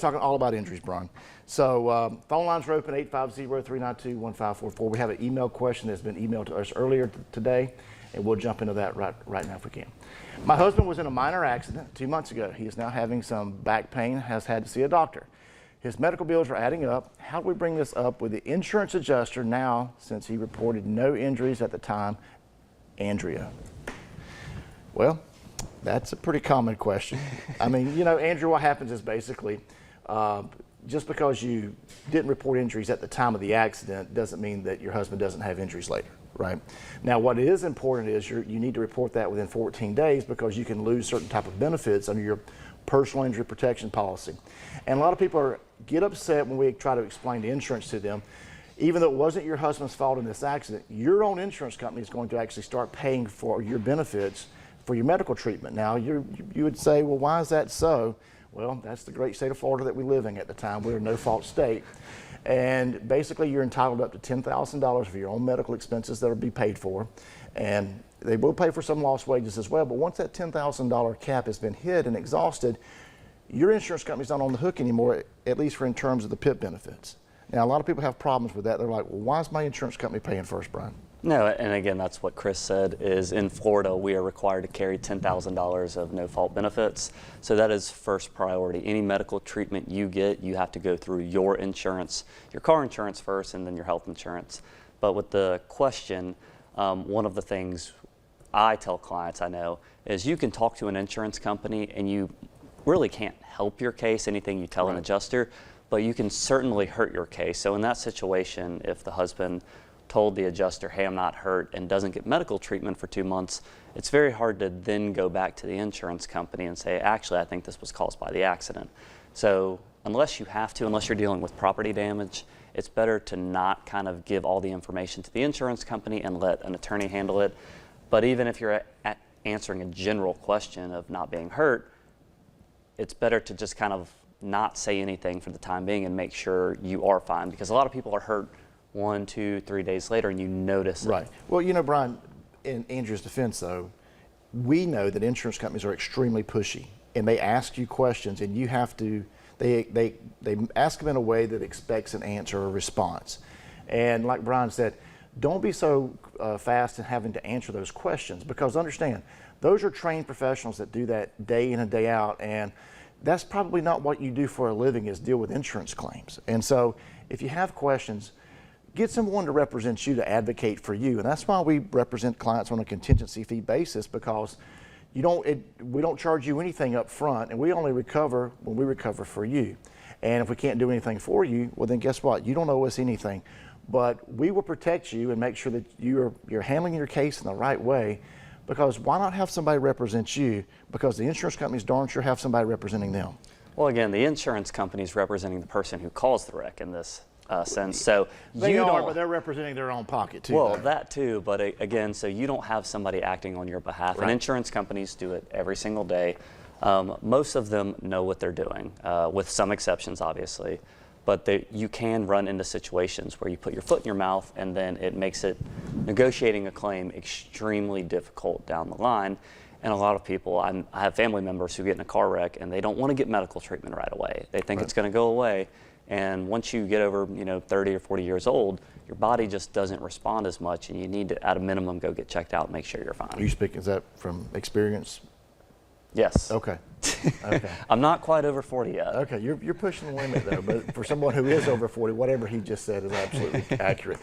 Talking all about injuries, Brian. So phone lines are open, 850-392-1544. We have an email question that's been emailed to us earlier today, and we'll jump into that right now if we can. My husband was in a minor accident 2 months ago. He is now having some back pain, has had to see a doctor. His medical bills are adding up. How do we bring this up with the insurance adjuster now, since he reported no injuries at the time? Andrea. Well, that's a pretty common question. I mean, you know, Andrea, what happens is basically, just because you didn't report injuries at the time of the accident doesn't mean that your husband doesn't have injuries later, right? Now, what is important is you need to report that within 14 days because you can lose certain type of benefits under your personal injury protection policy. And a lot of people get upset when we try to explain the insurance to them. Even though it wasn't your husband's fault in this accident, your own insurance company is going to actually start paying for your benefits for your medical treatment. Now, you would say, well, why is that so? Well, that's the great state of Florida that we live in at the time. We're a no-fault state. And basically, you're entitled up to $10,000 for your own medical expenses that will be paid for. And they will pay for some lost wages as well. But once that $10,000 cap has been hit and exhausted, your insurance company's not on the hook anymore, at least for in terms of the PIP benefits. Now, a lot of people have problems with that. They're like, well, why is my insurance company paying first, Brian? No, and again, that's what Chris said, is in Florida, we are required to carry $10,000 of no-fault benefits. So that is first priority. Any medical treatment you get, you have to go through your insurance, your car insurance first, and then your health insurance. But with the question, one of the things I tell clients I know is you can talk to an insurance company and you really can't help your case, anything you tell an adjuster, but you can certainly hurt your case. So in that situation, if the husband told the adjuster, hey, I'm not hurt, and doesn't get medical treatment for 2 months, it's very hard to then go back to the insurance company and say, actually, I think this was caused by the accident. So unless you have to, unless you're dealing with property damage, it's better to not kind of give all the information to the insurance company and let an attorney handle it. But even if you're answering a general question of not being hurt, it's better to just kind of not say anything for the time being and make sure you are fine, because a lot of people are hurt 1, 2, 3 days later and you notice it. Right. Well, you know, Brian, in Andrea's defense though, we know that insurance companies are extremely pushy and they ask you questions and you have to, they ask them in a way that expects an answer or response. And like Brian said, don't be so fast in having to answer those questions, because understand, those are trained professionals that do that day in and day out, and that's probably not what you do for a living, is deal with insurance claims. And so if you have questions, get someone to represent you, to advocate for you. And that's why we represent clients on a contingency fee basis, because we don't charge you anything up front, and we only recover when we recover for you. And if we can't do anything for you, well then guess what? You don't owe us anything. But we will protect you and make sure that you're handling your case in the right way, because why not have somebody represent you? Because the insurance companies darn sure have somebody representing them. Well, again, the insurance company is representing the person who caused the wreck in this sense. So they are, but they're representing their own pocket too. Well, though. that too, but again, so you don't have somebody acting on your behalf. Right. And insurance companies do it every single day. Most of them know what they're doing, with some exceptions, obviously. But you can run into situations where you put your foot in your mouth and then it makes negotiating a claim extremely difficult down the line. And a lot of people, I have family members who get in a car wreck and they don't want to get medical treatment right away. They think it's going to go away. And once you get over, 30 or 40 years old, your body just doesn't respond as much, and you need to, at a minimum, go get checked out and make sure you're fine. Are you speaking, is that from experience? Yes. Okay. Okay. I'm not quite over 40 yet. Okay, you're pushing the limit though, but for someone who is over 40, whatever he just said is absolutely accurate.